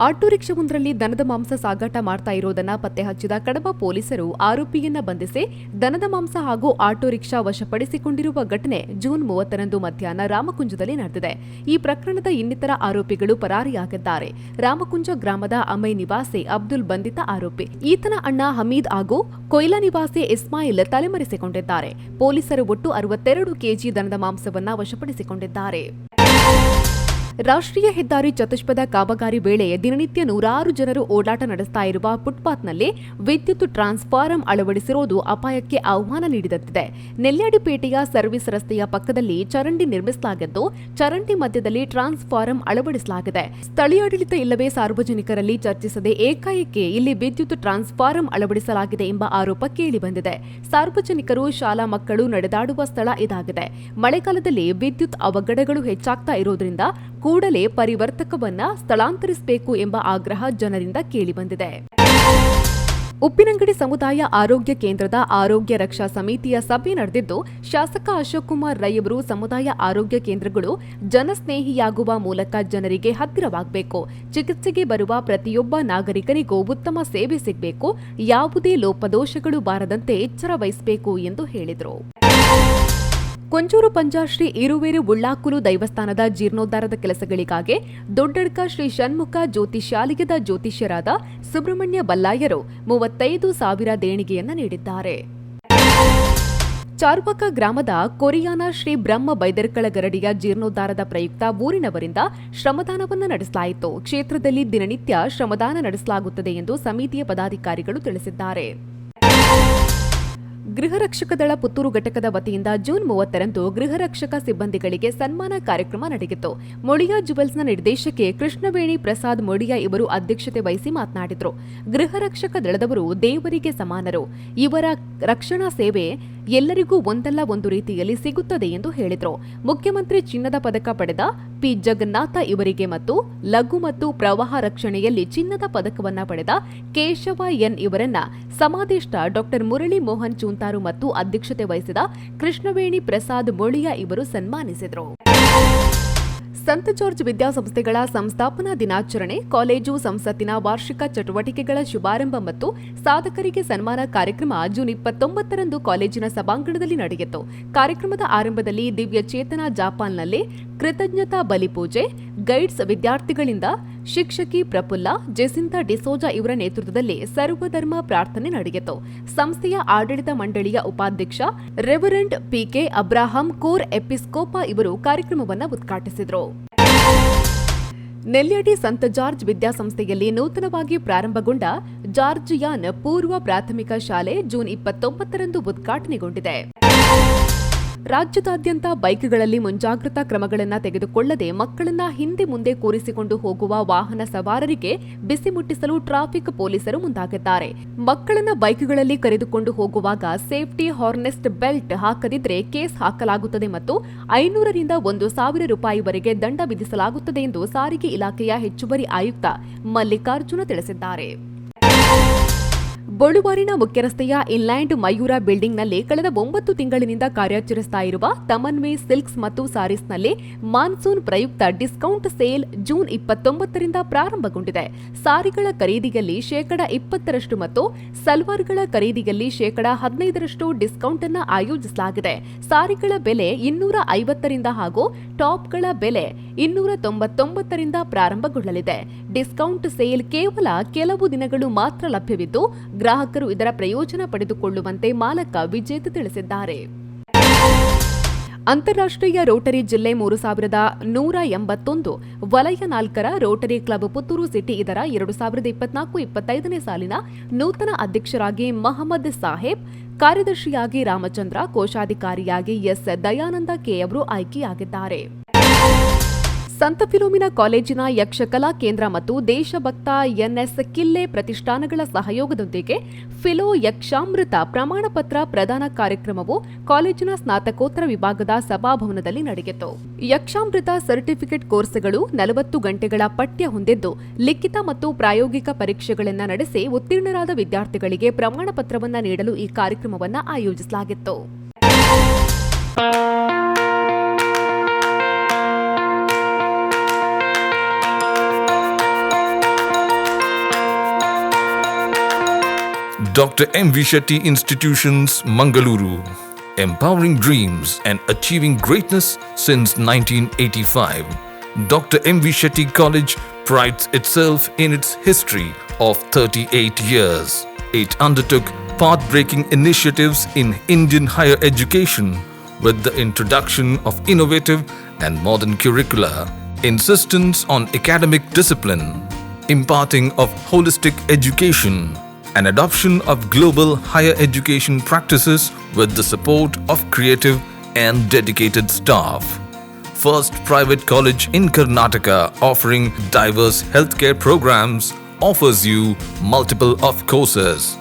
Auto ರಿಕ್ಷಾವೊಂದರಲ್ಲಿ ದನದ ಮಾಂಸ ಸಾಗಾಟ ಮಾಡ್ತಾ ಇರೋದನ್ನ ಪತ್ತೆ ಹಚ್ಚಿದ ಕಡಬ ಪೊಲೀಸರು ಆರೋಪಿಯನ್ನ ಬಂಧಿಸಿ ದನದ ಮಾಂಸ ಹಾಗೂ ಆಟೋ ರಿಕ್ಷಾ ವಶಪಡಿಸಿಕೊಂಡಿರುವ ಘಟನೆ ಜೂನ್ 30ರಂದು ಮಧ್ಯಾಹ್ನ ರಾಮಕುಂಜದಲ್ಲಿ ನಡೆದಿದೆ. ಈ ಪ್ರಕರಣದ ಇನ್ನಿತರ ಆರೋಪಿಗಳು ಪರಾರಿಯಾಗಿದ್ದಾರೆ. ರಾಮಕುಂಜ ಗ್ರಾಮದ ಅಮೈ ನಿವಾಸಿ ಅಬ್ದುಲ್ ಬಂಧಿತ ಆರೋಪಿ. ಈತನ ಅಣ್ಣ ಹಮೀದ್ ಹಾಗೂ ಕೊಯ್ಲಾ ನಿವಾಸಿ ಇಸ್ಮಾಯಿಲ್ ತಲೆಮರೆಸಿಕೊಂಡಿದ್ದಾರೆ. ಪೊಲೀಸರು ಒಟ್ಟು 62 ಕೆಜಿ ದನದ ಮಾಂಸವನ್ನ ವಶಪಡಿಸಿಕೊಂಡಿದ್ದಾರೆ. ರಾಷ್ಟ್ರೀಯ ಹೆದ್ದಾರಿ ಚತುಷ್ಪಥ ಕಾಮಗಾರಿ ವೇಳೆ ದಿನನಿತ್ಯ ನೂರಾರು ಜನರು ಓಡಾಟ ನಡೆಸ್ತಾ ಇರುವ ಫುಟ್ಪಾತ್ನಲ್ಲಿ ವಿದ್ಯುತ್ ಟ್ರಾನ್ಸ್ಫಾರಂ ಅಳವಡಿಸಿರುವುದು ಅಪಾಯಕ್ಕೆ ಆಹ್ವಾನ ನೀಡಿದಂತಿದೆ. ನೆಲ್ಯಾಡಿಪೇಟೆಯ ಸರ್ವಿಸ್ ರಸ್ತೆಯ ಪಕ್ಕದಲ್ಲಿ ಚರಂಡಿ ನಿರ್ಮಿಸಲಾಗಿದ್ದು, ಚರಂಡಿ ಮಧ್ಯದಲ್ಲಿ ಟ್ರಾನ್ಸ್ಫಾರಂ ಅಳವಡಿಸಲಾಗಿದೆ. ಸ್ಥಳೀಯಾಡಳಿತ ಇಲ್ಲವೇ ಸಾರ್ವಜನಿಕರಲ್ಲಿ ಚರ್ಚಿಸದೆ ಏಕಾಏಕಿ ಇಲ್ಲಿ ವಿದ್ಯುತ್ ಟ್ರಾನ್ಸ್ಫಾರಂ ಅಳವಡಿಸಲಾಗಿದೆ ಎಂಬ ಆರೋಪ ಕೇಳಿಬಂದಿದೆ. ಸಾರ್ವಜನಿಕರು, ಶಾಲಾ ಮಕ್ಕಳು ನಡೆದಾಡುವ ಸ್ಥಳ ಇದಾಗಿದೆ. ಮಳೆಗಾಲದಲ್ಲಿ ವಿದ್ಯುತ್ ಅವಘಡಗಳು ಹೆಚ್ಚಾಗ್ತಾ ಇರೋದ್ರಿಂದ ಕೂಡಲೇ ಪರಿವರ್ತಕವನ್ನ ಸ್ಥಳಾಂತರಿಸಬೇಕು ಎಂಬ ಆಗ್ರಹ ಜನರಿಂದ ಕೇಳಿಬಂದಿದೆ. ಉಪ್ಪಿನಂಗಡಿ ಸಮುದಾಯ ಆರೋಗ್ಯ ಕೇಂದ್ರದ ಆರೋಗ್ಯ ರಕ್ಷಾ ಸಮಿತಿಯ ಸಭೆ ನಡೆದಿದ್ದು, ಶಾಸಕ ಅಶೋಕ್ ಕುಮಾರ್ ರೈ ಅವರು ಸಮುದಾಯ ಆರೋಗ್ಯ ಕೇಂದ್ರಗಳು ಜನಸ್ನೇಹಿಯಾಗುವ ಮೂಲಕ ಜನರಿಗೆ ಹತ್ತಿರವಾಗಬೇಕು, ಚಿಕಿತ್ಸೆಗೆ ಬರುವ ಪ್ರತಿಯೊಬ್ಬ ನಾಗರಿಕನಿಗೂ ಉತ್ತಮ ಸೇವೆ ಸಿಗಬೇಕು, ಯಾವುದೇ ಲೋಪದೋಷಗಳು ಬಾರದಂತೆ ಎಚ್ಚರ ವಹಿಸಬೇಕು ಎಂದು ಹೇಳಿದರು. ಕೊಂಚೂರು ಪಂಜಾಶ್ರೀ ಇರುವೇರು ಉಳ್ಳಾಕುಲು ದೈವಸ್ಥಾನದ ಜೀರ್ಣೋದ್ಧಾರದ ಕೆಲಸಗಳಿಗಾಗಿ ದೊಡ್ಡಡ್ಕ ಶ್ರೀ ಷಣ್ಮುಖ ಜ್ಯೋತಿಷ್ಯಾಲಯದ ಜ್ಯೋತಿಷ್ಯರಾದ ಸುಬ್ರಹ್ಮಣ್ಯ ಬಲ್ಲಾಯರು 35,000 ದೇಣಿಗೆಯನ್ನ ನೀಡಿದ್ದಾರೆ. ಚಾರ್ವಕ ಗ್ರಾಮದ ಕೊರಿಯಾನ ಶ್ರೀ ಬ್ರಹ್ಮ ಬೈದರ್ಕಳ ಗರಡಿಯ ಜೀರ್ಣೋದ್ಧಾರದ ಪ್ರಯುಕ್ತ ಊರಿನವರಿಂದ ಶ್ರಮದಾನವನ್ನು ನಡೆಸಲಾಯಿತು. ಕ್ಷೇತ್ರದಲ್ಲಿ ದಿನನಿತ್ಯ ಶ್ರಮದಾನ ನಡೆಸಲಾಗುತ್ತದೆ ಎಂದು ಸಮಿತಿಯ ಪದಾಧಿಕಾರಿಗಳು ತಿಳಿಸಿದ್ದಾರೆ. ಗೃಹ ರಕ್ಷಕ ದಳ ಪುತ್ತೂರು ಘಟಕದ ವತಿಯಿಂದ ಜೂನ್ 30ರಂದು ಗೃಹ ರಕ್ಷಕ ಸಿಬ್ಬಂದಿಗಳಿಗೆ ಸನ್ಮಾನ ಕಾರ್ಯಕ್ರಮ ನಡೆಯಿತು. ಮೊಳಿಯಾ ಜುವೆಲ್ಸ್ನ ನಿರ್ದೇಶಕಿ ಕೃಷ್ಣವೇಣಿ ಪ್ರಸಾದ್ ಮೊಳಿಯಾ ಇವರು ಅಧ್ಯಕ್ಷತೆ ವಹಿಸಿ ಮಾತನಾಡಿದರು. ಗೃಹ ರಕ್ಷಕ ದಳದವರು ದೇವರಿಗೆ ಸಮಾನರು. ಇವರ ರಕ್ಷಣಾ ಸೇವೆ ಎಲ್ಲರಿಗೂ ಒಂದಲ್ಲ ಒಂದು ರೀತಿಯಲ್ಲಿ ಸಿಗುತ್ತದೆ ಎಂದು ಹೇಳಿದರು. ಮುಖ್ಯಮಂತ್ರಿ ಚಿನ್ನದ ಪದಕ ಪಡೆದ ಪಿ ಜಗನ್ನಾಥ ಇವರಿಗೆ ಮತ್ತು ಲಘು ಮತ್ತು ಪ್ರವಾಹ ರಕ್ಷಣೆಯಲ್ಲಿ ಚಿನ್ನದ ಪದಕವನ್ನ ಪಡೆದ ಕೇಶವ ಎನ್ ಇವರನ್ನ ಸಮಾಧಿಷ್ಠ ಡಾ ಮುರಳಿ ಮೋಹನ್ ಚೂಂತಾರು ಮತ್ತು ಅಧ್ಯಕ್ಷತೆ ವಹಿಸಿದ ಕೃಷ್ಣವೇಣಿ ಪ್ರಸಾದ್ ಮೊಳಿಯಾ ಇವರು ಸನ್ಮಾನಿಸಿದರು. ಸಂತ ಜಾರ್ಜ್ ವಿದ್ಯಾಸಂಸ್ಥೆಗಳ ಸಂಸ್ಥಾಪನಾ ದಿನಾಚರಣೆ, ಕಾಲೇಜು ಸಂಸತ್ತಿನ ವಾರ್ಷಿಕ ಚಟುವಟಿಕೆಗಳ ಶುಭಾರಂಭ ಮತ್ತು ಸಾಧಕರಿಗೆ ಸನ್ಮಾನ ಕಾರ್ಯಕ್ರಮ ಜೂನ್ 29ರಂದು ಕಾಲೇಜಿನ ಸಭಾಂಗಣದಲ್ಲಿ ನಡೆಯಿತು. ಕಾರ್ಯಕ್ರಮದ ಆರಂಭದಲ್ಲಿ ದಿವ್ಯ ಚೇತನ ಜಾಪಾನ್ನಲ್ಲಿ ಕೃತಜ್ಞತಾ ಬಲಿಪೂಜೆ, ಗೈಡ್ಸ್ ವಿದ್ಯಾರ್ಥಿಗಳಿಂದ ಶಿಕ್ಷಕಿ ಪ್ರಫುಲ್ಲ ಜೆಸಿಂತಾ ಡಿಸೋಜಾ ಇವರ ನೇತೃತ್ವದಲ್ಲಿ ಸರ್ವಧರ್ಮ ಪ್ರಾರ್ಥನೆ ನಡೆಯಿತು. ಸಂಸ್ಥೆಯ ಆಡಳಿತ ಮಂಡಳಿಯ ಉಪಾಧ್ಯಕ್ಷ ರೆವರೆಂಡ್ ಪಿಕೆ ಅಬ್ರಾಹಂ ಕೋರ್ ಎಪಿಸ್ಕೋಪ ಇವರು ಕಾರ್ಯಕ್ರಮವನ್ನು ಉದ್ಘಾಟಿಸಿದರು. ನೆಲ್ಯಾಡಿ ಸಂತ ಜಾರ್ಜ್ ವಿದ್ಯಾಸಂಸ್ಥೆಯಲ್ಲಿ ನೂತನವಾಗಿ ಪ್ರಾರಂಭಗೊಂಡ ಜಾರ್ಜಿಯಾನ್ ಪೂರ್ವ ಪ್ರಾಥಮಿಕ ಶಾಲೆ ಜೂನ್ 29ರಂದು ಉದ್ಘಾಟನೆಗೊಂಡಿದೆ. ರಾಜ್ಯದಾದ್ಯಂತ ಬೈಕ್ಗಳಲ್ಲಿ ಮುಂಜಾಗ್ರತಾ ಕ್ರಮಗಳನ್ನು ತೆಗೆದುಕೊಳ್ಳದೆ ಮಕ್ಕಳನ್ನ ಹಿಂದೆ ಮುಂದೆ ಕೂರಿಸಿಕೊಂಡು ಹೋಗುವ ವಾಹನ ಸವಾರರಿಗೆ ಬಿಸಿ ಮುಟ್ಟಿಸಲು ಟ್ರಾಫಿಕ್ ಪೊಲೀಸರು ಮುಂದಾಗಿದ್ದಾರೆ. ಮಕ್ಕಳನ್ನ ಬೈಕ್ಗಳಲ್ಲಿ ಕರೆದುಕೊಂಡು ಹೋಗುವಾಗ ಸೇಫ್ಟಿ ಹಾರ್ನೆಸ್ಟ್ ಬೆಲ್ಟ್ ಹಾಕದಿದ್ರೆ ಕೇಸ್ ಹಾಕಲಾಗುತ್ತದೆ ಮತ್ತು 500ರಿಂದ 1,000 ರೂಪಾಯಿವರೆಗೆ ದಂಡ ವಿಧಿಸಲಾಗುತ್ತದೆ ಎಂದು ಸಾರಿಗೆ ಇಲಾಖೆಯ ಹೆಚ್ಚುವರಿ ಆಯುಕ್ತ ಮಲ್ಲಿಕಾರ್ಜುನ ತಿಳಿಸಿದ್ದಾರೆ. ಬೊಳುವಾರಿನ ಮುಖ್ಯರಸ್ತೆಯ ಇನ್ಲ್ಯಾಂಡ್ ಮಯೂರ ಬಿಲ್ಡಿಂಗ್ನಲ್ಲಿ ಕಳೆದ 9 ತಿಂಗಳಿನಿಂದ ಕಾರ್ಯಾಚರಿಸ್ತಾ ಇರುವ ತಮನ್ವಿ ಸಿಲ್ಕ್ಸ್ ಮತ್ತು ಸಾರೀಸ್ನಲ್ಲಿ ಮಾನ್ಸೂನ್ ಪ್ರಯುಕ್ತ ಡಿಸ್ಕೌಂಟ್ ಸೇಲ್ ಜೂನ್ 29ರಿಂದ ಪ್ರಾರಂಭಗೊಂಡಿದೆ. ಸಾರಿಗಳ ಖರೀದಿಯಲ್ಲಿ 20% ಮತ್ತು ಸಲ್ವಾರ್ಗಳ ಖರೀದಿಯಲ್ಲಿ 15% ಡಿಸ್ಕೌಂಟ್ ಅನ್ನು ಆಯೋಜಿಸಲಾಗಿದೆ. ಸಾರಿಗಳ ಬೆಲೆ 250ರಿಂದ ಹಾಗೂ ಟಾಪ್ಗಳ ಬೆಲೆ 299ರಿಂದ ಪ್ರಾರಂಭಗೊಳ್ಳಲಿದೆ. ಡಿಸ್ಕೌಂಟ್ ಸೇಲ್ ಕೇವಲ ಕೆಲವು ದಿನಗಳು ಮಾತ್ರ ಲಭ್ಯವಿದ್ದು ಗ್ರಾಹಕರು ಇದರ ಪ್ರಯೋಜನ ಪಡೆದುಕೊಳ್ಳುವಂತೆ ಮಾಲಕ ವಿಜೇತ ತಿಳಿಸಿದ್ದಾರೆ. ಅಂತಾರಾಷ್ಟ್ರೀಯ ರೋಟರಿ ಜಿಲ್ಲೆ 3181 ವಲಯ 4ರ ರೋಟರಿ ಕ್ಲಬ್ ಪುತ್ತೂರು ಸಿಟಿ ಇದರ 2024-25ನೇ ಸಾಲಿನ ನೂತನ ಅಧ್ಯಕ್ಷರಾಗಿ ಮಹಮ್ಮದ್ ಸಾಹೇಬ್, ಕಾರ್ಯದರ್ಶಿಯಾಗಿ ರಾಮಚಂದ್ರ, ಕೋಶಾಧಿಕಾರಿಯಾಗಿ ಎಸ್ ದಯಾನಂದ ಕೆ ಅವರು ಆಯ್ಕೆಯಾಗಿದ್ದಾರೆ. ಸಂತ ಫಿಲೋಮಿನಾ ಕಾಲೇಜಿನ ಯಕ್ಷಕಲಾ ಕೇಂದ್ರ ಮತ್ತು ದೇಶಭಕ್ತ ಎನ್ಎಸ್ ಕಿಲ್ಲೆ ಪ್ರತಿಷ್ಠಾನಗಳ ಸಹಯೋಗದೊಂದಿಗೆ ಫಿಲೋ ಯಕ್ಷಾಮೃತ ಪ್ರಮಾಣ ಪತ್ರ ಪ್ರದಾನ ಕಾರ್ಯಕ್ರಮವು ಕಾಲೇಜಿನ ಸ್ನಾತಕೋತ್ತರ ವಿಭಾಗದ ಸಭಾಭವನದಲ್ಲಿ ನಡೆಯಿತು. ಯಕ್ಷಾಮೃತ ಸರ್ಟಿಫಿಕೇಟ್ ಕೋರ್ಸ್ಗಳು 40 ಗಂಟೆಗಳ ಪಠ್ಯ ಹೊಂದಿದ್ದು, ಲಿಖಿತ ಮತ್ತು ಪ್ರಾಯೋಗಿಕ ಪರೀಕ್ಷೆಗಳನ್ನು ನಡೆಸಿ ಉತ್ತೀರ್ಣರಾದ ವಿದ್ಯಾರ್ಥಿಗಳಿಗೆ ಪ್ರಮಾಣ ಪತ್ರವನ್ನು ನೀಡಲು ಈ ಕಾರ್ಯಕ್ರಮವನ್ನು ಆಯೋಜಿಸಲಾಗಿತ್ತು. Dr. M.V. Shetty Institutions, Mangaluru. Empowering dreams and achieving greatness since 1985. Dr. M.V. Shetty College prides itself in its history of 38 years. It undertook path-breaking initiatives in Indian higher education with the introduction of innovative and modern curricula, insistence on academic discipline, imparting of holistic education, and adoption of global higher education practices with the support of creative and dedicated staff. First private college in Karnataka offering diverse healthcare programs offers you multiple of courses.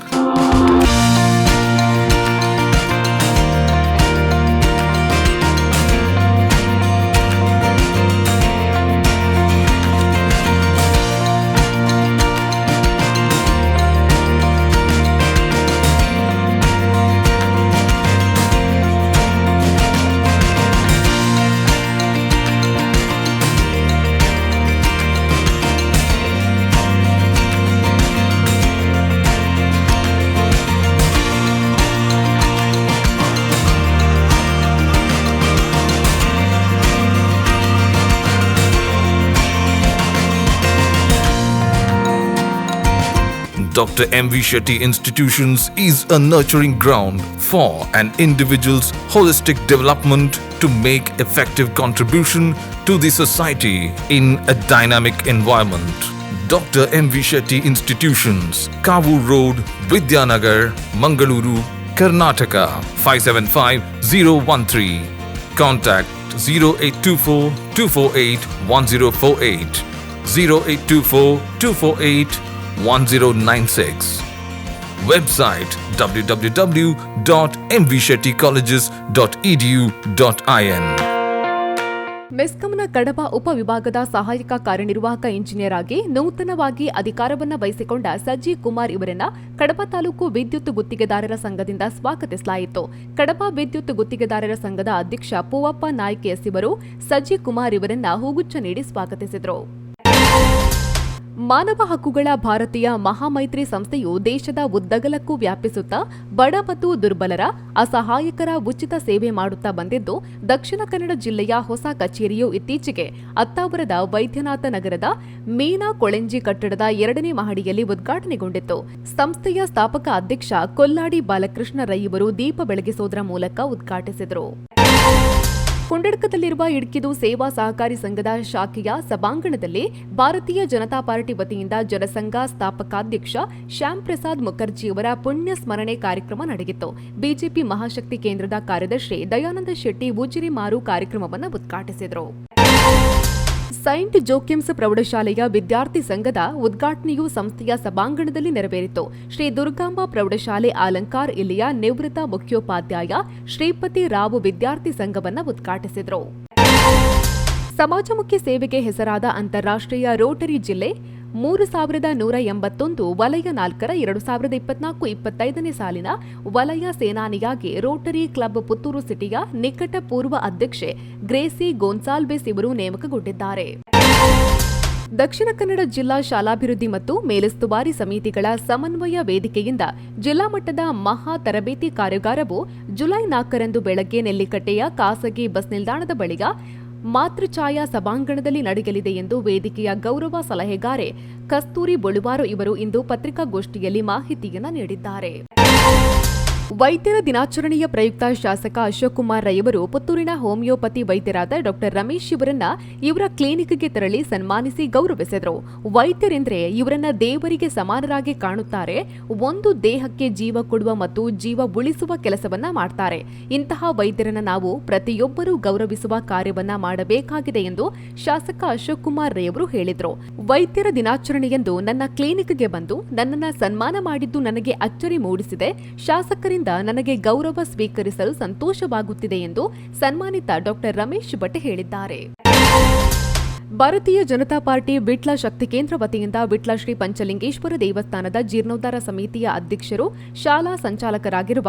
Dr. M.V. Shetty Institutions is a nurturing ground for an individual's holistic development to make effective contribution to the society in a dynamic environment. Dr. M.V. Shetty Institutions, Kavu Road, Vidyanagar, Mangaluru, Karnataka 575013. Contact 0824 248 1048 0824 248 1096. Website www.mvshettycolleges.edu.in. ಮೆಸ್ಕಾಂನ ಕಡಬ ಉಪವಿಭಾಗದ ಸಹಾಯಕ ಕಾರ್ಯನಿರ್ವಾಹಕ engineer ಆಗಿ ನೂತನವಾಗಿ ಅಧಿಕಾರವನ್ನು ವಹಿಸಿಕೊಂಡ ಸಜ್ಜಿ ಕುಮಾರ್ ಇವರನ್ನ ಕಡಬ ತಾಲೂಕು ವಿದ್ಯುತ್ ಗುತ್ತಿಗೆದಾರರ ಸಂಘದಿಂದ ಸ್ವಾಗತಿಸಲಾಯಿತು. ಕಡಬ ವಿದ್ಯುತ್ ಗುತ್ತಿಗೆದಾರರ ಸಂಘದ ಅಧ್ಯಕ್ಷ ಪೂವಪ್ಪ ನಾಯ್ಕ ಎಸ್ ಇವರು ಸಜ್ಜಿ ಕುಮಾರ್ ಇವರನ್ನ ಹೂಗುಚ್ಛ ನೀಡಿ ಸ್ವಾಗತಿಸಿದರು. ಮಾನವ ಹಕ್ಕುಗಳ ಭಾರತೀಯ ಮಹಾಮೈತ್ರಿ ಸಂಸ್ಥೆಯು ದೇಶದ ಉದ್ದಗಲಕ್ಕೂ ವ್ಯಾಪಿಸುತ್ತಾ ಬಡ ಮತ್ತು ದುರ್ಬಲರ ಅಸಹಾಯಕರ ಉಚಿತ ಸೇವೆ ಮಾಡುತ್ತಾ ಬಂದಿದ್ದು, ದಕ್ಷಿಣ ಕನ್ನಡ ಜಿಲ್ಲೆಯ ಹೊಸ ಕಚೇರಿಯು ಇತ್ತೀಚೆಗೆ ಅತ್ತಾವರದ ವೈದ್ಯನಾಥ ನಗರದ ಮೀನಾ ಕೊಳೆಂಜಿ ಕಟ್ಟಡದ 2ನೇ ಮಹಡಿಯಲ್ಲಿ ಉದ್ಘಾಟನೆಗೊಂಡಿತ್ತು. ಸಂಸ್ಥೆಯ ಸ್ಥಾಪಕ ಅಧ್ಯಕ್ಷ ಕೊಲ್ಲಾಡಿ ಬಾಲಕೃಷ್ಣ ರೈ ಇವರು ದೀಪ ಬೆಳಗಿಸುವುದರ ಮೂಲಕ ಉದ್ಘಾಟಿಸಿದರು. ಕುಂಡಡ್ಕದಲ್ಲಿರುವ ಇಡ್ಕಿದು ಸೇವಾ ಸಹಕಾರಿ ಸಂಘದ ಶಾಖೆಯ ಸಭಾಂಗಣದಲ್ಲಿ ಭಾರತೀಯ ಜನತಾ ಪಾರ್ಟಿ ವತಿಯಿಂದ ಜನಸಂಘ ಸ್ಥಾಪಕಾಧ್ಯಕ್ಷ ಶ್ಯಾಮ್ ಪ್ರಸಾದ್ ಮುಖರ್ಜಿಯವರ ಪುಣ್ಯ ಸ್ಮರಣೆ ಕಾರ್ಯಕ್ರಮ ನಡೆಯಿತು. ಬಿಜೆಪಿ ಮಹಾಶಕ್ತಿ ಕೇಂದ್ರದ ಕಾರ್ಯದರ್ಶಿ ದಯಾನಂದ ಶೆಟ್ಟಿ ಉಜಿರಿಮಾರು ಕಾರ್ಯಕ್ರಮವನ್ನು ಉದ್ಘಾಟಿಸಿದರು. ಸೈಂಟ್ ಜೋಕಿಮ್ಸ್ ಪ್ರೌಢಶಾಲೆಯ ವಿದ್ಯಾರ್ಥಿ ಸಂಘದ ಉದ್ಘಾಟನೆಯು ಸಂಸ್ಥೆಯ ಸಭಾಂಗಣದಲ್ಲಿ ನೆರವೇರಿತು. ಶ್ರೀ ದುರ್ಗಾಂಬ ಪ್ರೌಢಶಾಲೆ ಅಲಂಕಾರ್ ಇಲ್ಲಿಯ ನಿವೃತ್ತ ಮುಖ್ಯೋಪಾಧ್ಯಾಯ ಶ್ರೀಪತಿ ರಾವ್ ವಿದ್ಯಾರ್ಥಿ ಸಂಘವನ್ನು ಉದ್ಘಾಟಿಸಿದರು. ಸಮಾಜಮುಖಿ ಸೇವೆಗೆ ಹೆಸರಾದ ಅಂತಾರಾಷ್ಟ್ರೀಯ ರೋಟರಿ ಜಿಲ್ಲೆ 3181 ವಲಯ 4ರ 2024-25ನೇ ಸಾಲಿನ ವಲಯ ಸೇನಾನಿಯಾಗಿ ರೋಟರಿ ಕ್ಲಬ್ ಪುತ್ತೂರು ಸಿಟಿಯ ನಿಕಟ ಪೂರ್ವ ಅಧ್ಯಕ್ಷೆ ಗ್ರೇಸಿ ಗೋನ್ಸಾಲ್ವೆಸ್ ಇವರು ನೇಮಕಗೊಂಡಿದ್ದಾರೆ. ದಕ್ಷಿಣ ಕನ್ನಡ ಜಿಲ್ಲಾ ಶಾಲಾಭಿವೃದ್ಧಿ ಮತ್ತು ಮೇಲುಸ್ತುವಾರಿ ಸಮಿತಿಗಳ ಸಮನ್ವಯ ವೇದಿಕೆಯಿಂದ ಜಿಲ್ಲಾ ಮಟ್ಟದ ಮಹಾ ತರಬೇತಿ ಕಾರ್ಯಾಗಾರವು ಜುಲೈ 4ರಂದು ಬೆಳಗ್ಗೆ ನೆಲ್ಲಿಕಟ್ಟೆಯ ಖಾಸಗಿ ಬಸ್ ನಿಲ್ದಾಣದ ಬಳಿಯ ಮಾತೃಛಾಯಾ ಸಭಾಂಗಣದಲ್ಲಿ ನಡೆಯಲಿದೆ ಎಂದು ವೇದಿಕೆಯ ಗೌರವ ಸಲಹೆಗಾರೆ ಕಸ್ತೂರಿ ಬೊಳುವಾರು ಇವರು ಇಂದು ಪತ್ರಿಕಾಗೋಷ್ಠಿಯಲ್ಲಿ ಮಾಹಿತಿಯನ್ನು ನೀಡಿದ್ದಾರೆ. ವೈದ್ಯರ ದಿನಾಚರಣೆಯ ಪ್ರಯುಕ್ತ ಶಾಸಕ ಅಶೋಕ್ ಕುಮಾರ್ ರೈ ಅವರು ಪುತ್ತೂರಿನ ಹೋಮಿಯೋಪತಿ ವೈದ್ಯರಾದ ಡಾ ರಮೇಶ್ ಇವರನ್ನ ಇವರ ಕ್ಲಿನಿಕ್ಗೆ ತೆರಳಿ ಸನ್ಮಾನಿಸಿ ಗೌರವಿಸಿದರು. ವೈದ್ಯರೆಂದರೆ ಇವರನ್ನ ದೇವರಿಗೆ ಸಮಾನರಾಗಿ ಕಾಣುತ್ತಾರೆ. ಒಂದು ದೇಹಕ್ಕೆ ಜೀವ ಕೊಡುವ ಮತ್ತು ಜೀವ ಉಳಿಸುವ ಕೆಲಸವನ್ನ ಮಾಡ್ತಾರೆ. ಇಂತಹ ವೈದ್ಯರನ್ನ ನಾವು ಪ್ರತಿಯೊಬ್ಬರೂ ಗೌರವಿಸುವ ಕಾರ್ಯವನ್ನ ಮಾಡಬೇಕಾಗಿದೆ ಎಂದು ಶಾಸಕ ಅಶೋಕ್ ಕುಮಾರ್ ರೈ ಅವರು ಹೇಳಿದರು. ವೈದ್ಯರ ದಿನಾಚರಣೆಯಂದು ನನ್ನ ಕ್ಲಿನಿಕ್ಗೆ ಬಂದು ನನ್ನನ್ನ ಸನ್ಮಾನ ಮಾಡಿದ್ದು ನನಗೆ ಅಚ್ಚರಿ ಮೂಡಿಸಿದೆ. ಶಾಸಕರಿಂದ ನನಗೆ ಗೌರವ ಸ್ವೀಕರಿಸಲು ಸಂತೋಷವಾಗುತ್ತಿದೆ ಎಂದು ಸನ್ಮಾನಿತ ಡಾ ರಮೇಶ್ ಭಟ್ ಹೇಳಿದ್ದಾರೆ. ಭಾರತೀಯ ಜನತಾ ಪಾರ್ಟಿ ವಿಟ್ಲ ಶಕ್ತಿ ಕೇಂದ್ರ ವತಿಯಿಂದ ವಿಟ್ಲ ಶ್ರೀ ಪಂಚಲಿಂಗೇಶ್ವರ ದೇವಸ್ಥಾನದ ಜೀರ್ಣೋದ್ಧಾರ ಸಮಿತಿಯ ಅಧ್ಯಕ್ಷರು ಶಾಲಾ ಸಂಚಾಲಕರಾಗಿರುವ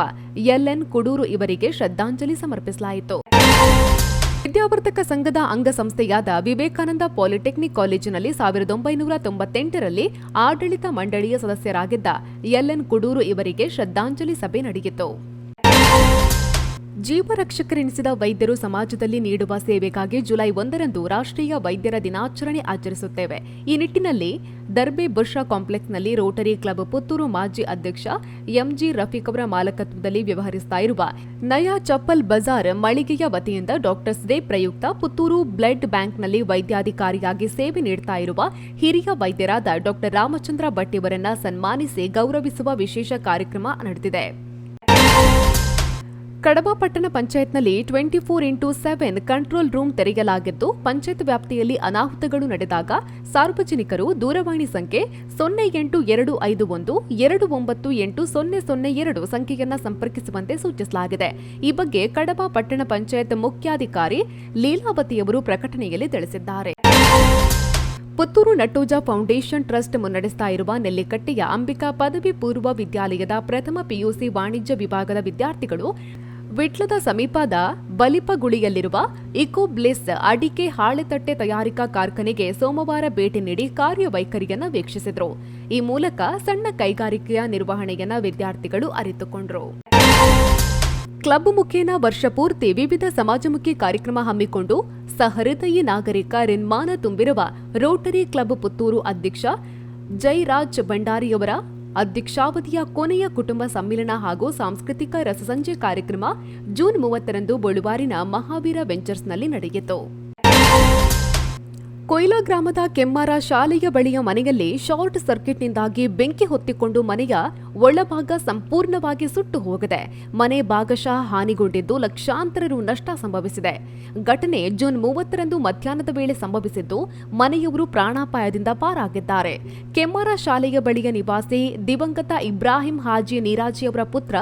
ಎಲ್ಎನ್ ಕುಡೂರು ಇವರಿಗೆ ಶ್ರದ್ಧಾಂಜಲಿ ಸಮರ್ಪಿಸಲಾಯಿತು. ವಿದ್ಯಾವರ್ಧಕ ಸಂಘದ ಅಂಗಸಂಸ್ಥೆಯಾದ ವಿವೇಕಾನಂದ ಪಾಲಿಟೆಕ್ನಿಕ್ ಕಾಲೇಜಿನಲ್ಲಿ 1998ರಲ್ಲಿ ಆಡಳಿತ ಮಂಡಳಿಯ ಸದಸ್ಯರಾಗಿದ್ದ ಎಲ್ಎನ್ ಕುಡೂರು ಇವರಿಗೆ ಶ್ರದ್ಧಾಂಜಲಿ ಸಭೆ ನಡೆಯಿತು. ಜೀವರಕ್ಷಕರೆನಿಸಿದ ವೈದ್ಯರು ಸಮಾಜದಲ್ಲಿ ನೀಡುವ ಸೇವೆಗಾಗಿ ಜುಲೈ 1ರಂದು ರಾಷ್ಟ್ರೀಯ ವೈದ್ಯರ ದಿನಾಚರಣೆ ಆಚರಿಸುತ್ತೇವೆ. ಈ ನಿಟ್ಟಿನಲ್ಲಿ ದರ್ಬೆ ಬುರ್ಷಾ ಕಾಂಪ್ಲೆಕ್ಸ್ನಲ್ಲಿ ರೋಟರಿ ಕ್ಲಬ್ ಪುತ್ತೂರು ಮಾಜಿ ಅಧ್ಯಕ್ಷ ಎಂಜಿ ರಫೀಕ್ ಅವರ ಮಾಲಕತ್ವದಲ್ಲಿ ವ್ಯವಹರಿಸುತ್ತಾ ಇರುವ ನಯಾ ಚಪ್ಪಲ್ ಬಜಾರ್ ಮಳಿಗೆಯ ವತಿಯಿಂದ ಡಾಕ್ಟರ್ಸ್ ಡೇ ಪ್ರಯುಕ್ತ ಪುತ್ತೂರು ಬ್ಲಡ್ ಬ್ಯಾಂಕ್ನಲ್ಲಿ ವೈದ್ಯಾಧಿಕಾರಿಯಾಗಿ ಸೇವೆ ನೀಡುತ್ತಾ ಇರುವ ಹಿರಿಯ ವೈದ್ಯರಾದ ಡಾಕ್ಟರ್ ರಾಮಚಂದ್ರ ಭಟ್ ಇವರನ್ನ ಸನ್ಮಾನಿಸಿ ಗೌರವಿಸುವ ವಿಶೇಷ ಕಾರ್ಯಕ್ರಮ ನಡೆದಿದೆ. ಕಡಬ ಪಟ್ಟಣ ಪಂಚಾಯತ್ನಲ್ಲಿ 24x7 ಕಂಟ್ರೋಲ್ ರೂಮ್ ತೆರೆಯಲಾಗಿದ್ದು, ಪಂಚಾಯತ್ ವ್ಯಾಪ್ತಿಯಲ್ಲಿ ಅನಾಹುತಗಳು ನಡೆದಾಗ ಸಾರ್ವಜನಿಕರು ದೂರವಾಣಿ ಸಂಖ್ಯೆ 082251298002 ಸಂಖ್ಯೆಯನ್ನು ಸಂಪರ್ಕಿಸುವಂತೆ ಸೂಚಿಸಲಾಗಿದೆ. ಈ ಬಗ್ಗೆ ಕಡಬ ಪಟ್ಟಣ ಪಂಚಾಯತ್ ಮುಖ್ಯಾಧಿಕಾರಿ ಲೀಲಾವತಿಯವರು ಪ್ರಕಟಣೆಯಲ್ಲಿ ತಿಳಿಸಿದ್ದಾರೆ. ಪುತ್ತೂರು ನಟ್ಟೋಜ ಫೌಂಡೇಶನ್ ಟ್ರಸ್ಟ್ ಮುನ್ನಡೆಸ್ತಾ ಇರುವ ನೆಲ್ಲಿಕಟ್ಟೆಯ ಅಂಬಿಕಾ ಪದವಿ ಪೂರ್ವ ವಿದ್ಯಾಲಯದ ಪ್ರಥಮ ಪಿಯುಸಿ ವಾಣಿಜ್ಯ ವಿಭಾಗದ ವಿದ್ಯಾರ್ಥಿಗಳು ವಿಟ್ಲದ ಸಮೀಪದ ಬಲಿಪಗುಳಿಯಲ್ಲಿರುವ ಇಕೋ ಬ್ಲಿಸ್ ಅಡಿಕೆ ಹಾಳೆತಟ್ಟೆ ತಯಾರಿಕಾ ಕಾರ್ಖಾನೆಗೆ ಸೋಮವಾರ ಭೇಟಿ ನೀಡಿ ಕಾರ್ಯವೈಖರಿಯನ್ನು ವೀಕ್ಷಿಸಿದರು. ಈ ಮೂಲಕ ಸಣ್ಣ ಕೈಗಾರಿಕೆಯ ನಿರ್ವಹಣೆಯನ್ನು ವಿದ್ಯಾರ್ಥಿಗಳು ಅರಿತುಕೊಂಡರು. ಕ್ಲಬ್ ಮುಖೇನ ವರ್ಷಪೂರ್ತಿ ವಿವಿಧ ಸಮಾಜಮುಖಿ ಕಾರ್ಯಕ್ರಮ ಹಮ್ಮಿಕೊಂಡು ಸಹೃದಯಿ ನಾಗರಿಕ ರಿನ್ಮಾನ ತುಂಬಿರುವ ರೋಟರಿ ಕ್ಲಬ್ ಪುತ್ತೂರು ಅಧ್ಯಕ್ಷ ಜೈರಾಜ್ ಭಂಡಾರಿಯವರ ಅಧ್ಯಕ್ಷಾವಧಿಯ ಕೊನೆಯ ಕುಟುಂಬ ಸಮ್ಮಿಲನ ಹಾಗೂ ಸಾಂಸ್ಕೃತಿಕ ರಸಸಂಜೆ ಕಾರ್ಯಕ್ರಮ ಜೂನ್ 30ರಂದು ಬಳುವಾರಿನ ಮಹಾವೀರ ವೆಂಚರ್ಸ್ನಲ್ಲಿ ನಡೆಯಿತು. ಕೊಯ್ಲಾ ಗ್ರಾಮದ ಕೆಮ್ಮಾರ ಶಾಲೆಯ ಬಳಿಯ ಮನೆಯಲ್ಲಿ ಶಾರ್ಟ್ ಸರ್ಕ್ಯೂಟ್ನಿಂದಾಗಿ ಬೆಂಕಿ ಹೊತ್ತಿಕೊಂಡು ಮನೆಯ ಒಳಭಾಗ ಸಂಪೂರ್ಣವಾಗಿ ಸುಟ್ಟು ಹೋಗಿದೆ. ಮನೆ ಭಾಗಶಃ ಹಾನಿಗೊಂಡಿದ್ದು ಲಕ್ಷಾಂತರ ರು ನಷ್ಟ ಸಂಭವಿಸಿದೆ. ಘಟನೆ ಜೂನ್ 30ರಂದು ಮಧ್ಯಾಹ್ನದ ವೇಳೆ ಸಂಭವಿಸಿದ್ದು, ಮನೆಯವರು ಪ್ರಾಣಾಪಾಯದಿಂದ ಪಾರಾಗಿದ್ದಾರೆ. ಕೆಮ್ಮಾರ ಶಾಲೆಯ ಬಳಿಯ ನಿವಾಸಿ ದಿವಂಗತ ಇಬ್ರಾಹಿಂ ಹಾಜಿ ನೀರಾಜಿ ಅವರ ಪುತ್ರ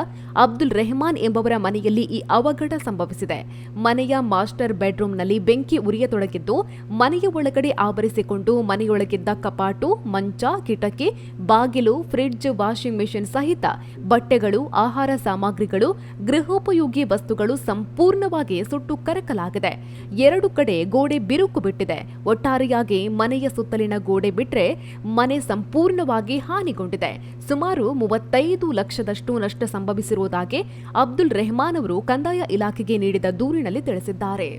ಅಬ್ದುಲ್ ರೆಹಮಾನ್ ಎಂಬವರ ಮನೆಯಲ್ಲಿ ಈ ಅವಘಡ ಸಂಭವಿಸಿದೆ. ಮನೆಯ ಮಾಸ್ಟರ್ ಬೆಡ್ರೂಮ್ನಲ್ಲಿ ಬೆಂಕಿ ಉರಿಯತೊಡಗಿದ್ದು, ಮನೆಯ ಒಳಗಡೆ ಆವರಿಸಿಕೊಂಡು ಮನೆಯೊಳಗಿದ್ದ ಕಪಾಟು, ಮಂಚ, ಕಿಟಕಿ, ಬಾಗಿಲು, ಫ್ರಿಡ್ಜ್, ವಾಷಿಂಗ್ ಮೆಷಿನ್ ಸಹಿತ ಬಟ್ಟೆಗಳು, ಆಹಾರ ಸಾಮಗ್ರಿಗಳು, ಗೃಹೋಪಯೋಗಿ ವಸ್ತುಗಳು ಸಂಪೂರ್ಣವಾಗಿ ಸುಟ್ಟು ಕರಕಲಾಗಿದೆ. 2 ಕಡೆ ಗೋಡೆ ಬಿರುಕು ಬಿಟ್ಟಿದೆ. ಒಟ್ಟಾರೆಯಾಗಿ ಮನೆಯ ಸುತ್ತಲಿನ ಗೋಡೆ ಬಿಟ್ಟರೆ ಮನೆ ಸಂಪೂರ್ಣವಾಗಿ ಹಾನಿಗೊಂಡಿದೆ. ಸುಮಾರು 35 ಲಕ್ಷದಷ್ಟು ನಷ್ಟ ಸಂಭವಿಸಿರುವುದಾಗಿ ಅಬ್ದುಲ್ ರೆಹಮಾನ್ ಅವರು ಕಂದಾಯ ಇಲಾಖೆಗೆ ನೀಡಿದ ದೂರಿನಲ್ಲಿ ತಿಳಿಸಿದ್ದಾರೆ.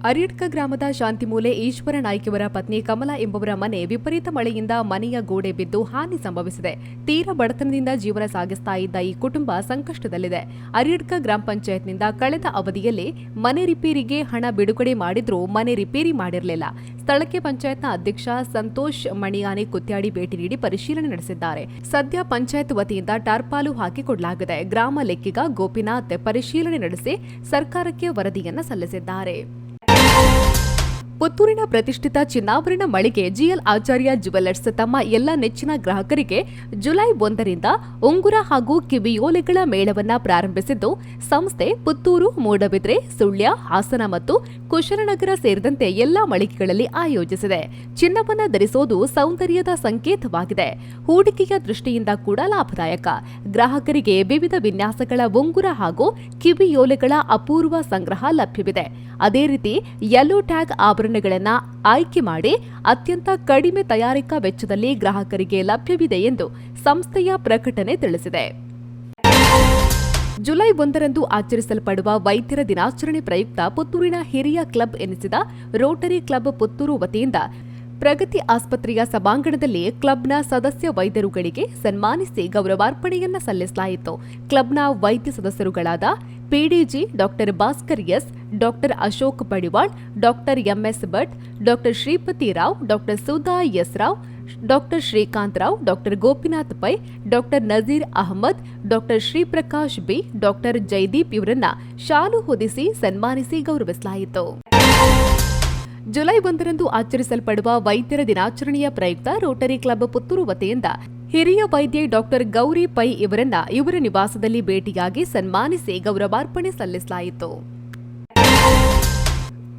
ಅರಿಯಡ್ಕ ಗ್ರಾಮದ ಶಾಂತಿಮೂಲೆ ಈಶ್ವರ ನಾಯ್ಕವರ ಪತ್ನಿ ಕಮಲಾ ಎಂಬುವರ ಮನೆ ವಿಪರೀತ ಮಳೆಯಿಂದ ಮನೆಯ ಗೋಡೆ ಬಿದ್ದು ಹಾನಿ ಸಂಭವಿಸಿದೆ. ತೀರ ಬಡತನದಿಂದ ಜೀವನ ಸಾಗಿಸ್ತಾ ಇದ್ದ ಈ ಕುಟುಂಬ ಸಂಕಷ್ಟದಲ್ಲಿದೆ. ಅರಿಯಡ್ಕ ಗ್ರಾಮ ಪಂಚಾಯತ್ನಿಂದ ಕಳೆದ ಅವಧಿಯಲ್ಲಿ ಮನೆ ರಿಪೇರಿಗೆ ಹಣ ಬಿಡುಗಡೆ ಮಾಡಿದ್ರೂ ಮನೆ ರಿಪೇರಿ ಮಾಡಿರಲಿಲ್ಲ. ಸ್ಥಳಕ್ಕೆ ಪಂಚಾಯತ್ನ ಅಧ್ಯಕ್ಷ ಸಂತೋಷ್ ಮಣಿಯಾನೆ ಕುತ್ಯಾಡಿ ಭೇಟಿ ನೀಡಿ ಪರಿಶೀಲನೆ ನಡೆಸಿದ್ದಾರೆ. ಸದ್ಯ ಪಂಚಾಯತ್ ವತಿಯಿಂದ ಟಾರ್ಪಾಲು ಹಾಕಿಕೊಡಲಾಗಿದೆ. ಗ್ರಾಮ ಲೆಕ್ಕಿಗ ಗೋಪಿನಾಥ್ ಪರಿಶೀಲನೆ ನಡೆಸಿ ಸರ್ಕಾರಕ್ಕೆ ವರದಿಯನ್ನು ಸಲ್ಲಿಸಿದ್ದಾರೆ. ಪುತ್ತೂರಿನ ಪ್ರತಿಷ್ಠಿತ ಚಿನ್ನಾಭರಣ ಮಳಿಗೆ ಜಿಎಲ್ ಆಚಾರ್ಯ ಜುವೆಲ್ಲರ್ಸ್ ತಮ್ಮ ಎಲ್ಲ ನೆಚ್ಚಿನ ಗ್ರಾಹಕರಿಗೆ ಜುಲೈ 1ರಿಂದ ಉಂಗುರ ಹಾಗೂ ಕಿವಿಯೋಲೆಗಳ ಮೇಳವನ್ನ ಪ್ರಾರಂಭಿಸಿದ್ದು, ಸಂಸ್ಥೆ ಪುತ್ತೂರು, ಮೂಡಬಿದ್ರೆ, ಸುಳ್ಯ, ಹಾಸನ ಮತ್ತು ಕುಶಲನಗರ ಸೇರಿದಂತೆ ಎಲ್ಲಾ ಮಳಿಗೆಗಳಲ್ಲಿ ಆಯೋಜಿಸಿದೆ. ಚಿನ್ನವನ್ನ ಧರಿಸೋದು ಸೌಂದರ್ಯದ ಸಂಕೇತವಾಗಿದೆ. ಹೂಡಿಕೆಯ ದೃಷ್ಟಿಯಿಂದ ಕೂಡ ಲಾಭದಾಯಕ. ಗ್ರಾಹಕರಿಗೆ ವಿವಿಧ ವಿನ್ಯಾಸಗಳ ಉಂಗುರ ಹಾಗೂ ಕಿವಿಯೋಲೆಗಳ ಅಪೂರ್ವ ಸಂಗ್ರಹ ಲಭ್ಯವಿದೆ. ಅದೇ ರೀತಿ ಯೆಲ್ಲೋ ಟ್ಯಾಗ್ ಆಭರಣಗಳನ್ನು ಆಯ್ಕೆ ಮಾಡಿ ಅತ್ಯಂತ ಕಡಿಮೆ ತಯಾರಿಕಾ ವೆಚ್ಚದಲ್ಲಿ ಗ್ರಾಹಕರಿಗೆ ಲಭ್ಯವಿದೆ ಎಂದು ಸಂಸ್ಥೆಯ ಪ್ರಕಟಣೆ ತಿಳಿಸಿದೆ. ಜುಲೈ 1ರಂದು ಆಚರಿಸಲ್ಪಡುವ ವೈದ್ಯರ ದಿನಾಚರಣೆ ಪ್ರಯುಕ್ತ ಪುತ್ತೂರಿನ ಹಿರಿಯ ಕ್ಲಬ್ ಎನಿಸಿದ ರೋಟರಿ ಕ್ಲಬ್ ಪುತ್ತೂರು ವತಿಯಿಂದ ಪ್ರಗತಿ ಆಸ್ಪತ್ರೆಯ ಸಭಾಂಗಣದಲ್ಲಿ ಕ್ಲಬ್ನ ಸದಸ್ಯ ವೈದ್ಯರುಗಳಿಗೆ ಸನ್ಮಾನಿಸಿ ಗೌರವಾರ್ಪಣೆಯನ್ನ ಸಲ್ಲಿಸಲಾಯಿತು. ಕ್ಲಬ್ನ ವೈದ್ಯ ಸದಸ್ಯರುಗಳಾದ PDG doctor Bhaskar S, doctor Ashok Padiwal, doctor MS Bhat, doctor Shripati Rao, doctor Sudha S Rao, doctor Shrikanth Rao, doctor Gopinath Pai, doctor Nazeer Ahmed, doctor Shriprakash B, doctor Jaideep ಇವರನ್ನ ಶಾಲು ಹೊದಿಸಿ ಸನ್ಮಾನಿಸಿ ಗೌರವಿಸಲಾಯಿತು. ಜುಲೈ 1ರಂದು ಆಚರಿಸಲ್ಪಡುವ ವೈದ್ಯರ ದಿನಾಚರಣೆಯ ಪ್ರಯುಕ್ತ ರೋಟರಿ ಕ್ಲಬ್ ಪುತ್ತೂರು ವತಿಯಿಂದ ಹಿರಿಯ ವೈದ್ಯೆ ಡಾಕ್ಟರ್ ಗೌರಿ ಪೈ ಇವರನ್ನ ಇವರ ನಿವಾಸದಲ್ಲಿ ಭೇಟಿಯಾಗಿ ಸನ್ಮಾನಿಸಿ ಗೌರವಾರ್ಪಣೆ ಸಲ್ಲಿಸಲಾಯಿತು.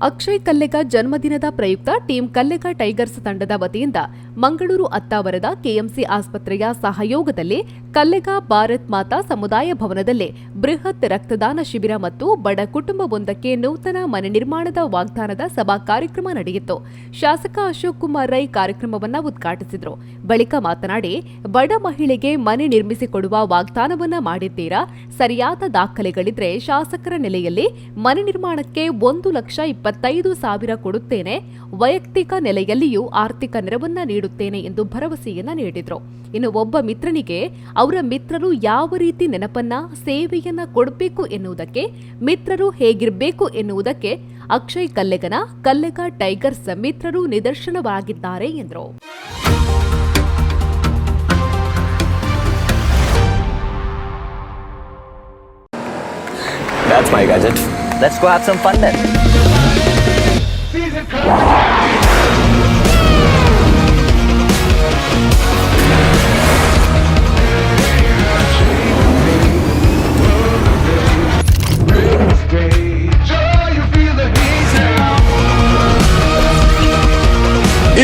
ಅಕ್ಷಯ್ ಕಲ್ಲೆಗ ಜನ್ಮದಿನದ ಪ್ರಯುಕ್ತ ಟೀಂ ಕಲ್ಲೆಗ ಟೈಗರ್ಸ್ ತಂಡದ ವತಿಯಿಂದ ಮಂಗಳೂರು ಅತ್ತಾವರದ ಕೆಎಂಸಿ ಆಸ್ಪತ್ರೆಯ ಸಹಯೋಗದಲ್ಲಿ ಕಲ್ಲೆಗ ಭಾರತ್ ಮಾತಾ ಸಮುದಾಯ ಭವನದಲ್ಲಿ ಬೃಹತ್ ರಕ್ತದಾನ ಶಿಬಿರ ಮತ್ತು ಬಡ ಕುಟುಂಬವೊಂದಕ್ಕೆ ನೂತನ ಮನೆ ನಿರ್ಮಾಣದ ವಾಗ್ದಾನದ ಸಭಾ ಕಾರ್ಯಕ್ರಮ ನಡೆಯಿತು. ಶಾಸಕ ಅಶೋಕ್ ಕುಮಾರ್ ರೈ ಕಾರ್ಯಕ್ರಮವನ್ನು ಉದ್ಘಾಟಿಸಿದರು. ಬಳಿಕ ಮಾತನಾಡಿ, ಬಡ ಮಹಿಳೆಗೆ ಮನೆ ನಿರ್ಮಿಸಿಕೊಡುವ ವಾಗ್ದಾನವನ್ನ ಮಾಡಿದ್ದೀರಾ, ಸರಿಯಾದ ದಾಖಲೆಗಳಿದ್ರೆ ಶಾಸಕರ ನೆಲೆಯಲ್ಲಿ ಮನೆ ನಿರ್ಮಾಣಕ್ಕೆ 1,25,000 ಕೊಡುತ್ತೇನೆ, ವೈಯಕ್ತಿಕ ನೆಲೆಯಲ್ಲಿಯೂ ಆರ್ಥಿಕ ನೆರವನ್ನ ನೀಡುತ್ತೇನೆ ಎಂದು ಭರವಸೆಯನ್ನ ನೀಡಿದ್ರು. ಇನ್ನು ಒಬ್ಬ ಮಿತ್ರನಿಗೆ ಅವರ ಮಿತ್ರರು ಯಾವ ರೀತಿ ನೆನಪನ್ನ ಸೇವೆಯನ್ನ ಕೊಡಬೇಕು ಎನ್ನುವುದಕ್ಕೆ, ಮಿತ್ರರು ಹೇಗಿರಬೇಕು ಎನ್ನುವುದಕ್ಕೆ ಅಕ್ಷಯ್ ಕಲ್ಲೆಗನ ಕಲ್ಲೆಗ ಟೈಗರ್ಸ್ ಮಿತ್ರರು ನಿದರ್ಶನವಾಗಿದ್ದಾರೆ ಎಂದರು. That's my gadget. Let's go have some fun then.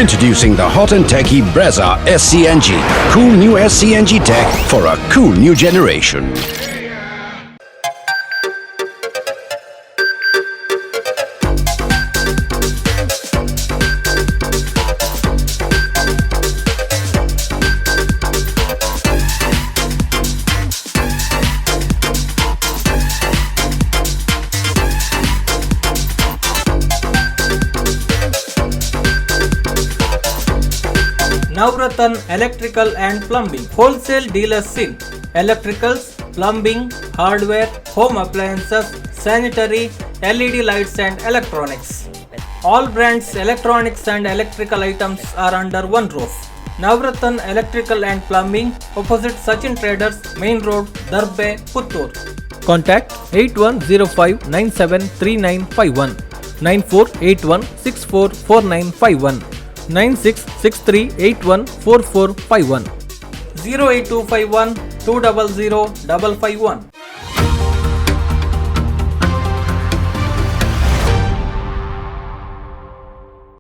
Introducing the hot and techy Brezza SCNG. Cool new SCNG tech for a cool new generation. Navratan Electrical and Plumbing Wholesale Dealers in Electricals, Plumbing, Hardware, Home Appliances, Sanitary, LED Lights and Electronics. All brands electronics and electrical items are under one roof. Navratan Electrical and Plumbing, opposite Sachin Traders, Main Road, Darbe, Puttur. Contact 8105973951, 9481644951, 9663814451, 08251 200 551.